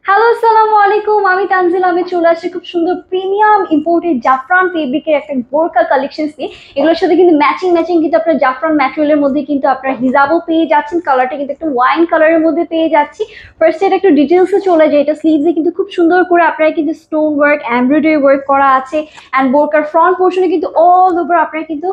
Hello, আসসালামু আলাইকুম। আমি তানজিলা। আমি চলে আসছি খুব সুন্দর প্রিমিয়াম ইম্পোর্টেড জাফরান ফেব্রিকের একটা বোরকা কালেকশন নিয়ে। এগুলোর সাথে কিন্তু ম্যাচিং ম্যাচিং কিন্তু আপনার জাফরান ম্যাটেরিয়ালের মধ্যে কিন্তু আপনার হিজাবও পেয়ে যাচ্ছেন। কালারটা কিন্তু একটা ওয়াইন কালারের মধ্যে পেয়ে যাচ্ছি। ফার্স্ট এটা একটু ডিটেলসে চলে যায়। এটা স্লিভসে কিন্তু খুব সুন্দর করে আপনারা কিন্তু স্টোন ওয়ার্ক, এমব্রয়ডারি ওয়ার্ক করা আছে। অ্যান্ড বোরকার ফ্রন্ট পোর্শনে কিন্তু অল ওভার আপনারা কিন্তু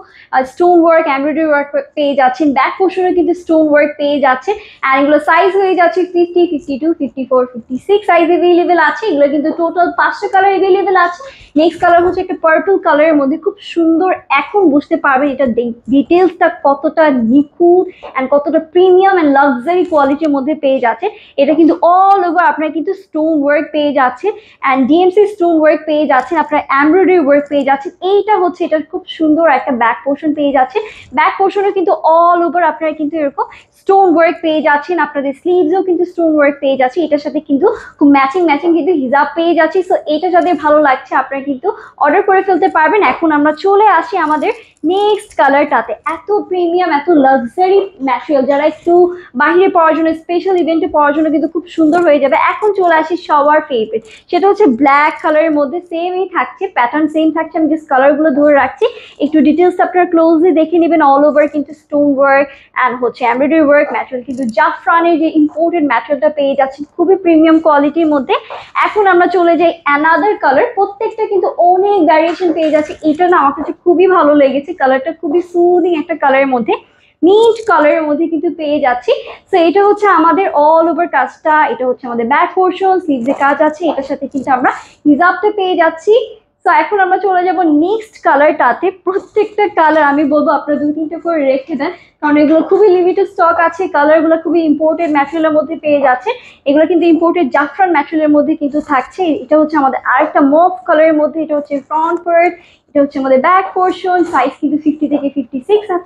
স্টোন ওয়ার্ক, এমব্রয়ডারি ওয়ার্ক পেয়ে যাচ্ছেন। ব্যাক পোর্শনে কিন্তু স্টোন ওয়ার্ক পেয়ে যাচ্ছে। অ্যান্ড এগুলো সাইজ হয়ে যাচ্ছে 50, 52, 54, 56 সাইজ এভেলেবেল আছে। এগুলো কিন্তু টোটাল 5টা কালার এভেলেবেল আছে। নেক্সট কালার হচ্ছে একটা পার্পল কালারের মধ্যে, খুব সুন্দর। এখন বুঝতে পারবেন এটা ডিটেলসটা কতটা নিখুঁত অ্যান্ড কতটা প্রিমিয়াম অ্যান্ড লাক্সারি কোয়ালিটির মধ্যে পেয়ে যাচ্ছে। এটা কিন্তু অল ওভার আপনার কিন্তু স্টোন ওয়ার্ক পেয়ে যাচ্ছে অ্যান্ড ডিএমসি স্টোন ওয়ার্ক পেয়ে যাচ্ছেন, আপনার এমব্রয়ডারি ওয়ার্ক পেয়ে যাচ্ছেন। এইটা হচ্ছে এটা খুব সুন্দর একটা ব্যাক পোর্শন পেয়ে যাচ্ছে। ব্যাক পোর্শনে কিন্তু অল ওভার আপনারা কিন্তু এরকম স্টোন ওয়ার্ক পেয়ে যাচ্ছেন। আপনাদের স্লিভসেও কিন্তু স্টোন ওয়ার্ক পেয়ে যাচ্ছে। এটার সাথে কিন্তু খুব ম্যাচিং ম্যাচিং কিন্তু হিজাব পেয়ে যাচ্ছি। সো এটা যাদের ভালো লাগছে আপনারা কিন্তু অর্ডার করে ফেলতে পারবেন। এখন আমরা চলে আসি আমাদের নেক্সট কালারটাতে। এত প্রিমিয়াম, এত লাক্সারি ম্যাটেরিয়াল, যারা একটু বাহিরে পড়ার জন্য, স্পেশাল ইভেন্টে পড়ার জন্য কিন্তু খুব সুন্দর হয়ে যাবে। এখন চলে আসি সবার ফেভারিট, সেটা হচ্ছে ব্ল্যাক কালারের মধ্যে। সেমই থাকছে, প্যাটার্ন সেম থাকছে। আমি জাস্ট কালারগুলো ধরে রাখছি, একটু ডিটেলস আপনারা ক্লোজলি দেখে নেবেন। অল ওভার কিন্তু স্টোন ওয়ার্ক অ্যান্ড হচ্ছে এমব্রয়ডারি ওয়ার্ক ম্যাটেরিয়াল, কিন্তু জাফরানের যে ইম্পোর্টেড ম্যাটেরিয়ালটা পেয়ে যাচ্ছে খুবই প্রিমিয়াম কোয়ালিটির মধ্যে। এখন আমরা চলে যাই অ্যানাদার কালার। প্রত্যেকটা কিন্তু অনেক ভ্যারিয়েশন পেয়ে যাচ্ছে। এটা না আমার কাছে খুবই ভালো লেগেছে। কালারটা খুবই সুদিং একটা কালারের মধ্যে, মিন্ট কালারের মধ্যে কিন্তু পেয়ে যাচ্ছি। তো এটা হচ্ছে আমাদের অল ওভার কাজটা। এটা হচ্ছে আমাদের ব্যাক পোর্শন, স্লিভসে কাজ আছে। এটার সাথে কিন্তু আমরা হিজাবটা পেয়ে যাচ্ছি। তো এখন আমরা চলে যাব নেক্সট কালারটাতে। প্রত্যেকটা কালার আমি বলবো আপনারা 2-3টা করে রেখে দেন, কারণ এগুলো খুবই লিমিটেড স্টক আছে। কালারগুলো খুবই ইম্পোর্টেড ম্যাটেরিয়ালের মধ্যে পেয়ে যাচ্ছে। এগুলো কিন্তু ইম্পোর্টেড জাফরান ম্যাটেরিয়ালের মধ্যে কিন্তু থাকছে। এটা হচ্ছে আমাদের আরেকটা মভ কালারের মধ্যে। এটা হচ্ছে ফ্রন্ট পার্ট, এটা হচ্ছে আমাদের ব্যাক পোর্শন। সাইজ কিন্তু 50 থেকে 56 আছে।